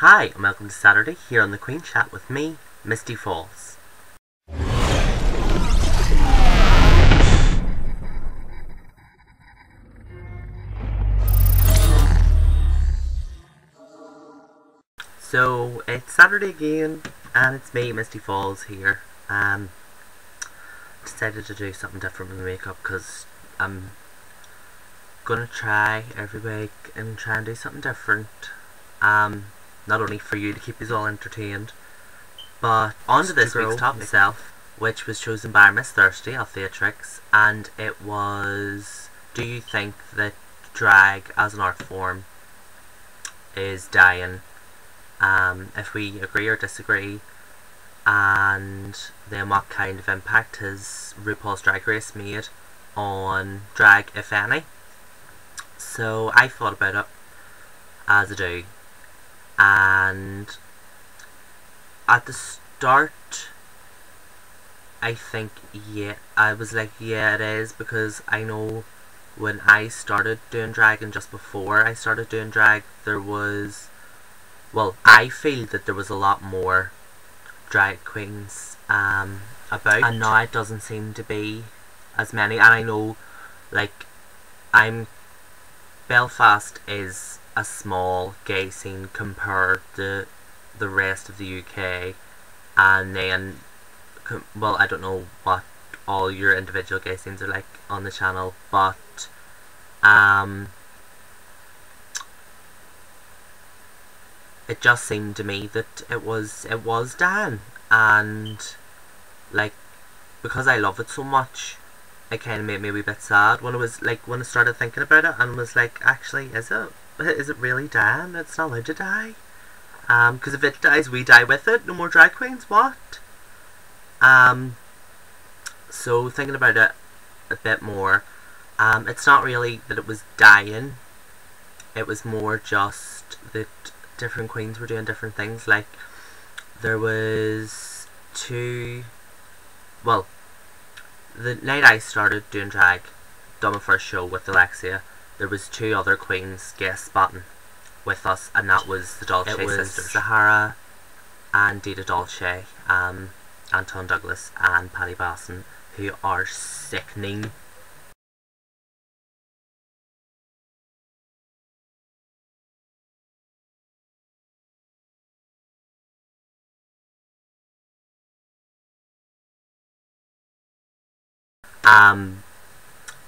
Hi, and welcome to Saturday here on the Queen Chat with me, Misty Falls. So, it's Saturday again, and it's me, Misty Falls, here. Decided to do something different with the makeup because I'm gonna try every week and try and do something different. Not only for you to keep you all entertained, but on to this week's topic itself, which was chosen by Miss Thirsty of Theatrix, and it was: do you think that drag as an art form is dying? If we agree or disagree, and then what kind of impact has RuPaul's Drag Race made on drag, if any. So I thought about it, as I do, and at the start I think, I was like, yeah, it is, because I know when I started doing drag, and just before I started doing drag, there was, well, I feel that there was a lot more drag queens about, and now it doesn't seem to be as many. And I know, like, Belfast is a small gay scene compared to the rest of the UK, and then, well, I don't know what all your individual gay scenes are like on the channel, but it just seemed to me that it was Dan, and like, because I love it so much, it kind of made me a wee bit sad when I started thinking about it, and was like, actually, is it really Dan? It's not allowed to die. Because if it dies, we die with it. No more drag queens. What? So thinking about it a bit more, it's not really that it was dying. It was more just that different queens were doing different things. Like, there was the night I started doing drag, done my first show with Alexia, there was two other queens guest spotting with us, and that was the Dolce sisters, Sahara and Dita Dolce, Anton Douglas and Paddy Basson, who are sickening.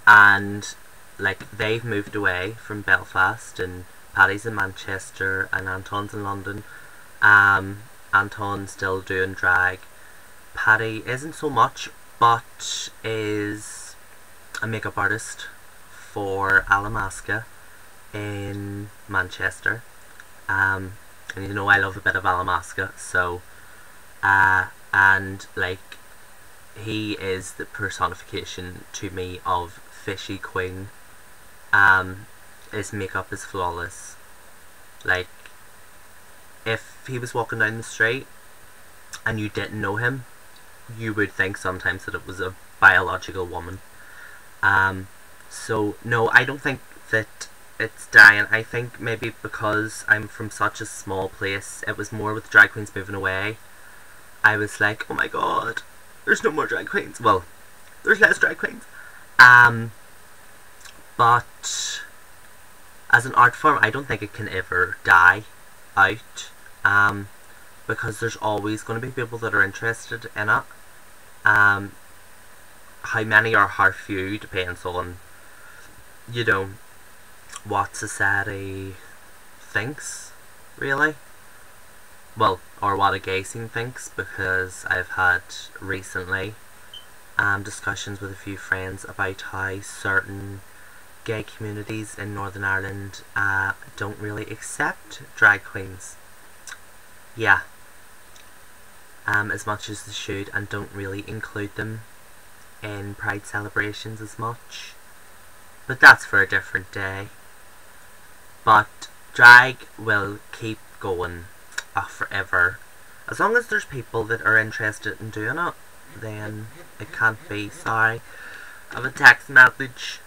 And like, they've moved away from Belfast, and Paddy's in Manchester and Anton's in London. Anton's still doing drag. Paddy isn't so much, but is a makeup artist for Alamasca in Manchester. And you know I love a bit of Alamasca, so and like, he is the personification to me of Fishy Queen. His makeup is flawless. Like, if he was walking down the street and you didn't know him, you would think sometimes that it was a biological woman. So no, I don't think that it's dying. I think maybe because I'm from such a small place, it was more with drag queens moving away. I was like, oh my god, there's no more drag queens. Well, there's less drag queens. But as an art form, I don't think it can ever die out. Because there's always going to be people that are interested in it. How many or how few depends on, you know, what society thinks, really. Well, or what a gay scene thinks, because I've had recently discussions with a few friends about how certain gay communities in Northern Ireland don't really accept drag queens. Yeah. As much as they should, and don't really include them in Pride celebrations as much. But that's for a different day. But drag will keep going forever. As long as there's people that are interested in doing it, then it can't be. Sorry, I have a text message.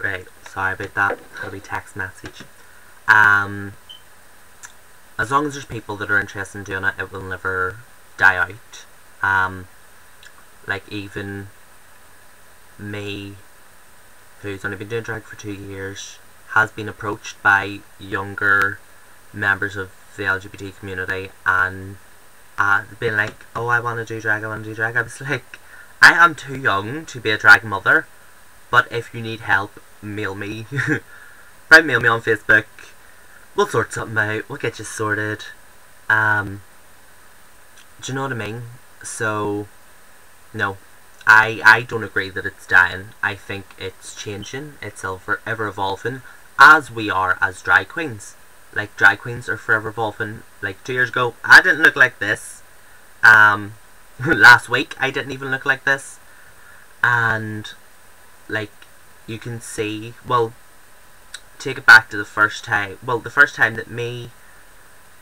Right, sorry about that. Had a wee text message. As long as there's people that are interested in doing it, it will never die out. Like even me, who's only been doing drag for 2 years, has been approached by younger members of the LGBT community and been like, oh, I want to do drag, I want to do drag. I was like, I am too young to be a drag mother, but if you need help, mail me. Right, mail me on Facebook. We'll sort something out. We'll get you sorted. Do you know what I mean? So, no. I don't agree that it's dying. I think it's changing. It's ever evolving, as we are as drag queens. Like, drag queens are forever evolving. Like, 2 years ago, I didn't look like this. Last week, I didn't even look like this. And, like, you can see, well, take it back to the first time. Well, the first time that me,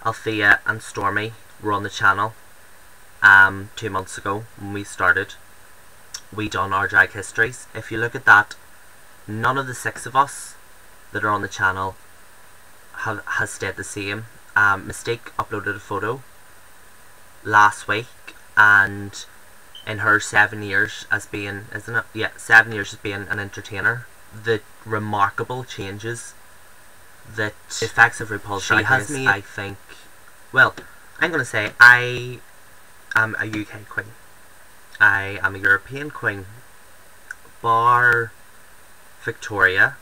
Althea, and Stormy were on the channel, 2 months ago when we started, we done our drag histories. If you look at that, none of the 6 of us that are on the channel has stayed the same. Mystique uploaded a photo last week, and in her 7 years as being, isn't it? Yeah, 7 years as being an entertainer, the remarkable changes that the effects of RuPaul's Drag Race, made, I think, well, I'm going to say I am a UK queen. I am a European queen, bar Victoria.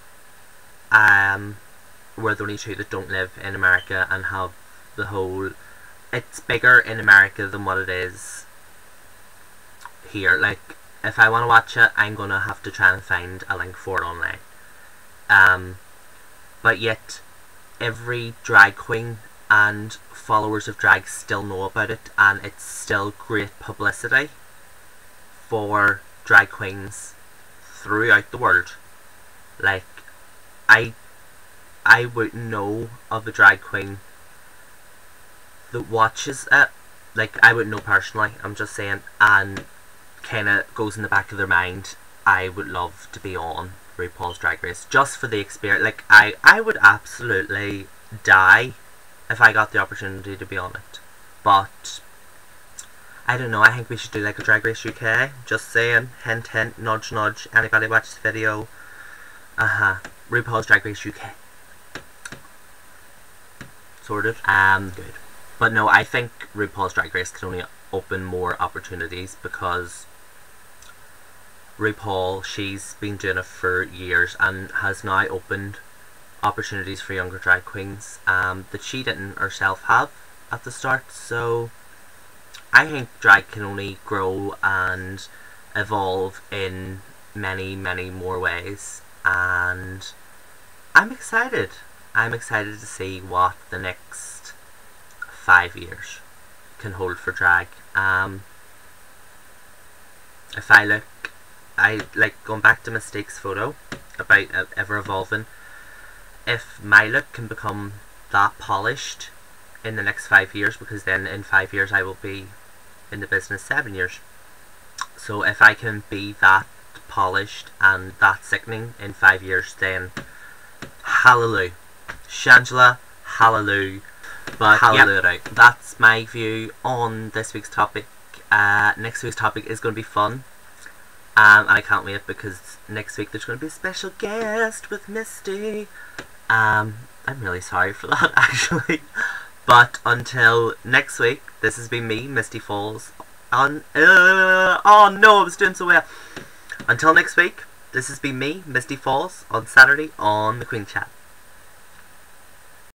We're the only 2 that don't live in America and have the whole, it's bigger in America than what it is here. Like, if I want to watch it, I'm going to have to try and find a link for it online. But yet, every drag queen and followers of drag still know about it, and it's still great publicity for drag queens throughout the world. Like, I wouldn't know of a drag queen that watches it. Like, I wouldn't know personally, I'm just saying, and kinda goes in the back of their mind, I would love to be on RuPaul's Drag Race just for the experience. Like, I would absolutely die if I got the opportunity to be on it. But I don't know, I think we should do like a Drag Race UK. Just saying, hint hint, nudge nudge, anybody watch this video? RuPaul's Drag Race UK. Sorted. Good. But no, I think RuPaul's Drag Race can only open more opportunities because RuPaul, she's been doing it for years and has now opened opportunities for younger drag queens that she didn't herself have at the start. So I think drag can only grow and evolve in many, many more ways, and I'm excited. I'm excited to see what the next 5 years can hold for drag. If I look, I like going back to Mystique's photo about ever evolving. If my look can become that polished in the next 5 years, because then in 5 years I will be in the business 7 years. So if I can be that polished and that sickening in 5 years, then hallelujah. Shangela, hallelujah. But hallelujah, right. That's my view on this week's topic. Next week's topic is going to be fun. And I can't wait because next week there's going to be a special guest with Misty. I'm really sorry for that, actually. But until next week, this has been me, Misty Falls. Oh no, I was doing so well. Until next week, this has been me, Misty Falls, on Saturday on the Queen Chat.